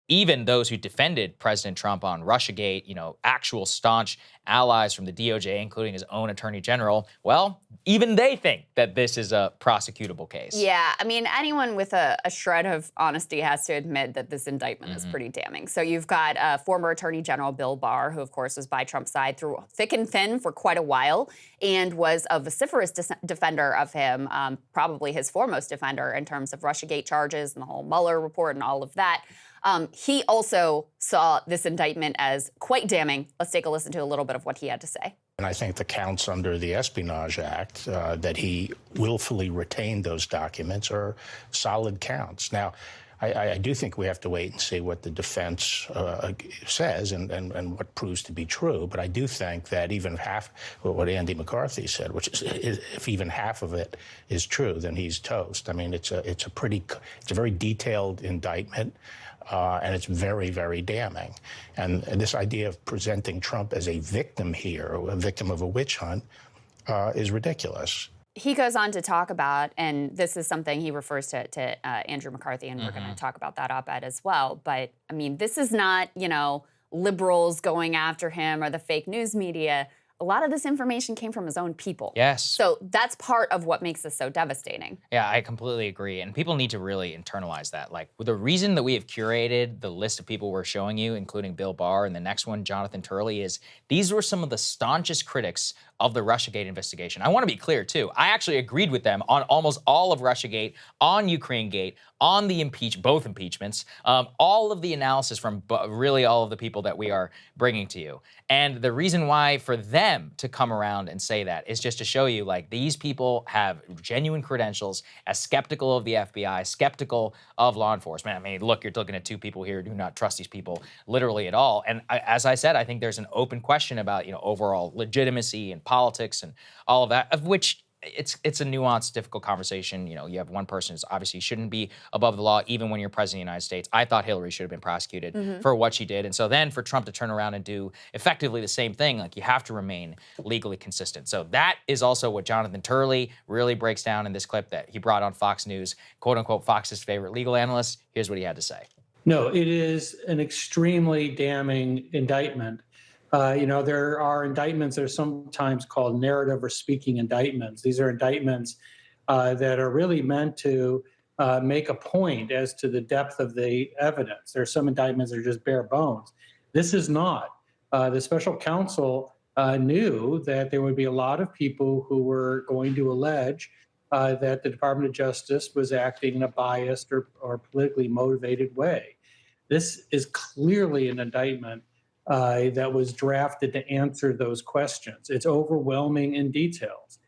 even those who defended President Trump on Russiagate, actual staunch allies from the DOJ, including his own attorney general, well, even they think that this is a prosecutable case. Yeah, I mean, anyone with a shred of honesty has to admit that this indictment is pretty damning. So you've got former Attorney General Bill Barr, who, of course, was by Trump's side through thick and thin for quite a while and was a vociferous defender of him, probably his foremost defender in terms of Russiagate charges and the whole Mueller report and all of that. He also saw this indictment as quite damning. Let's take a listen to a little bit of what he had to say. And I think the counts under the Espionage Act that he willfully retained those documents are solid counts. Now, I do think we have to wait and see what the defense says and what proves to be true. But I do think that even half what Andy McCarthy said, which is if even half of it is true, then he's toast. I mean, it's a very detailed indictment. And it's very, very damning. And this idea of presenting Trump as a victim here, a victim of a witch hunt, is ridiculous. He goes on to talk about, and this is something he refers to Andrew McCarthy, and we're going to talk about that op-ed as well. But, I mean, this is not, liberals going after him or the fake news media. A lot of this information came from his own people. Yes. So that's part of what makes this so devastating. Yeah, I completely agree. And people need to really internalize that. Like, the reason that we have curated the list of people we're showing you, including Bill Barr and the next one, Jonathan Turley, is these were some of the staunchest critics of the Russiagate investigation. I want to be clear, too. I actually agreed with them on almost all of Russiagate, on Ukrainegate, on the both impeachments, all of the analysis from really all of the people that we are bringing to you. And the reason why for them to come around and say that is just to show you, like, these people have genuine credentials, as skeptical of the FBI, skeptical of law enforcement. I mean, look, you're looking at two people here who do not trust these people literally at all. And as I said, I think there's an open question about, overall legitimacy and politics and all of that, of which it's a nuanced, difficult conversation. You have one person who obviously shouldn't be above the law, even when you're president of the United States. I thought Hillary should have been prosecuted for what she did. And so then for Trump to turn around and do effectively the same thing, like, you have to remain legally consistent. So that is also what Jonathan Turley really breaks down in this clip that he brought on Fox News, quote unquote, Fox's favorite legal analyst. Here's what he had to say. No, it is an extremely damning indictment. There are indictments that are sometimes called narrative or speaking indictments. These are indictments that are really meant to make a point as to the depth of the evidence. There are some indictments that are just bare bones. This is not. The special counsel knew that there would be a lot of people who were going to allege that the Department of Justice was acting in a biased or politically motivated way. This is clearly an indictment that was drafted to answer those questions. It's overwhelming in details.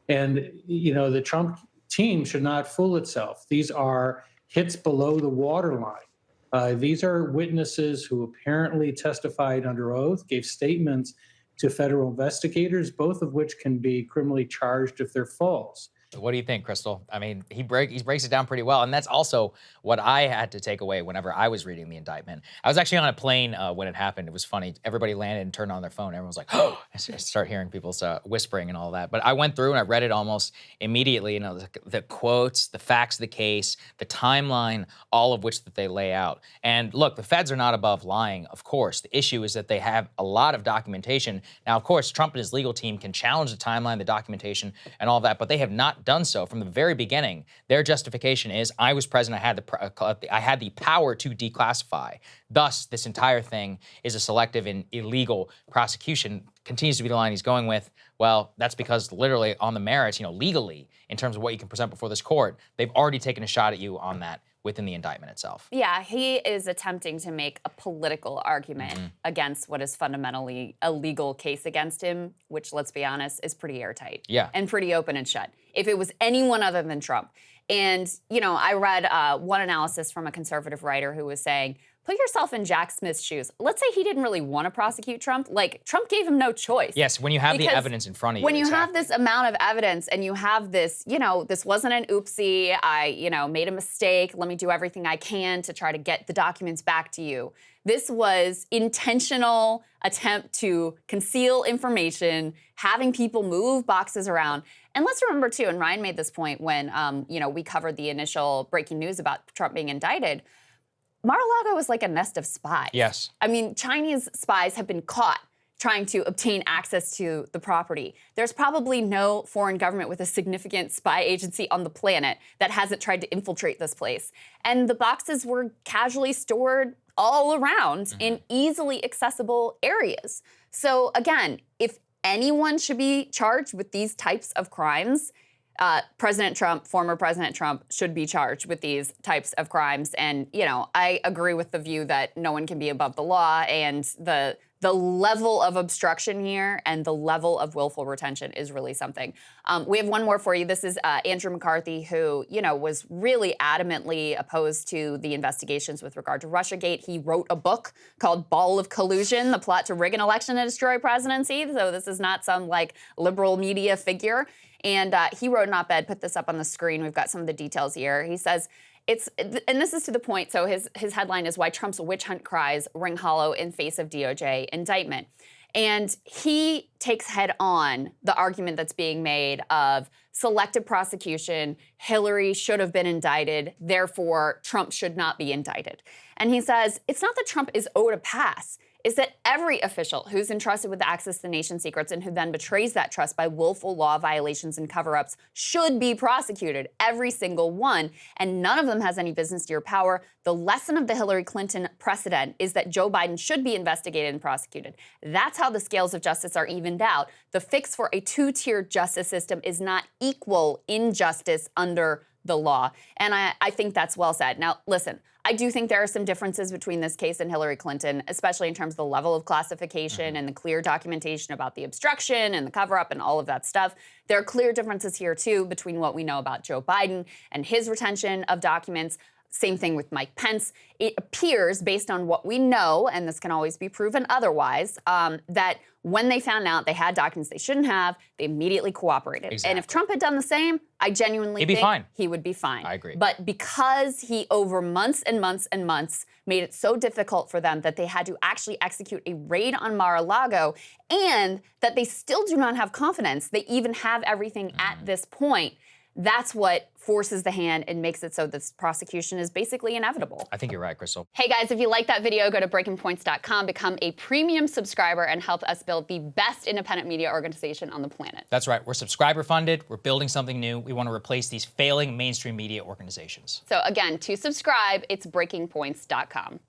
And, the Trump team should not fool itself. These are hits below the waterline. These are witnesses who apparently testified under oath, gave statements to federal investigators, both of which can be criminally charged if they're false. What do you think, Krystal? I mean, he breaks it down pretty well, and that's also what I had to take away whenever I was reading the indictment. I was actually on a plane when it happened. It was funny. Everybody landed and turned on their phone. Everyone was like, oh, I start hearing people whispering and all that. But I went through and I read it almost immediately, the quotes, the facts of the case, the timeline, all of which that they lay out. And look, the feds are not above lying, of course. The issue is that they have a lot of documentation. Now, of course, Trump and his legal team can challenge the timeline, the documentation, and all that, but they have not done so from the very beginning. Their justification is, I was president, I had the power to declassify. Thus, this entire thing is a selective and illegal prosecution. Continues to be the line he's going with. Well, that's because literally on the merits, legally, in terms of what you can present before this court, they've already taken a shot at you on that within the indictment itself. Yeah, he is attempting to make a political argument against what is fundamentally a legal case against him, which, let's be honest, is pretty airtight. Yeah. And pretty open and shut. If it was anyone other than Trump. And, I read one analysis from a conservative writer who was saying, put yourself in Jack Smith's shoes. Let's say he didn't really want to prosecute Trump. Like, Trump gave him no choice. Yes, when you have the evidence in front of you. When you have this amount of evidence and you have this, this wasn't an oopsie, I, made a mistake, let me do everything I can to try to get the documents back to you. This was intentional attempt to conceal information, having people move boxes around. And let's remember, too, and Ryan made this point when, we covered the initial breaking news about Trump being indicted, Mar-a-Lago is like a nest of spies. Yes. I mean, Chinese spies have been caught trying to obtain access to the property. There's probably no foreign government with a significant spy agency on the planet that hasn't tried to infiltrate this place. And the boxes were casually stored all around in easily accessible areas. So again, if anyone should be charged with these types of crimes, President Trump, former President Trump, should be charged with these types of crimes. And, you know, I agree with the view that no one can be above the law, and the level of obstruction here and the level of willful retention is really something. We have one more for you. This is Andrew McCarthy, who, you know, was really adamantly opposed to the investigations with regard to Russiagate. He wrote a book called Ball of Collusion, The Plot to Rig an Election and Destroy Presidency. So this is not some, like, liberal media figure. And he wrote an op-ed, put this up on the screen. We've got some of the details here. He says, and this is to the point, so his headline is Why Trump's Witch Hunt Cries Ring Hollow in Face of DOJ Indictment. And he takes head on the argument that's being made of selective prosecution, Hillary should have been indicted, therefore Trump should not be indicted. And he says, it's not that Trump is owed a pass, is that every official who's entrusted with access to the nation's secrets and who then betrays that trust by willful law violations and cover-ups should be prosecuted, every single one, and none of them has any business to your power. The lesson of the Hillary Clinton precedent is that Joe Biden should be investigated and prosecuted. That's how the scales of justice are evened out. The fix for a two-tiered justice system is not equal injustice under the law. And I think that's well said. Now, listen, I do think there are some differences between this case and Hillary Clinton, especially in terms of the level of classification and the clear documentation about the obstruction and the cover-up and all of that stuff. There are clear differences here, too, between what we know about Joe Biden and his retention of documents. Same thing with Mike Pence. It appears, based on what we know, and this can always be proven otherwise, that when they found out they had documents they shouldn't have, they immediately cooperated. Exactly. And if Trump had done the same, I genuinely think he would be fine. I agree. But because he, over months and months and months, made it so difficult for them that they had to actually execute a raid on Mar-a-Lago, and that they still do not have confidence they even have everything at this point, that's what forces the hand and makes it so this prosecution is basically inevitable. I think you're right, Krystal. Hey guys, if you like that video, go to breakingpoints.com, become a premium subscriber, and help us build the best independent media organization on the planet. That's right. We're subscriber funded. We're building something new. We want to replace these failing mainstream media organizations. So again, to subscribe, it's breakingpoints.com.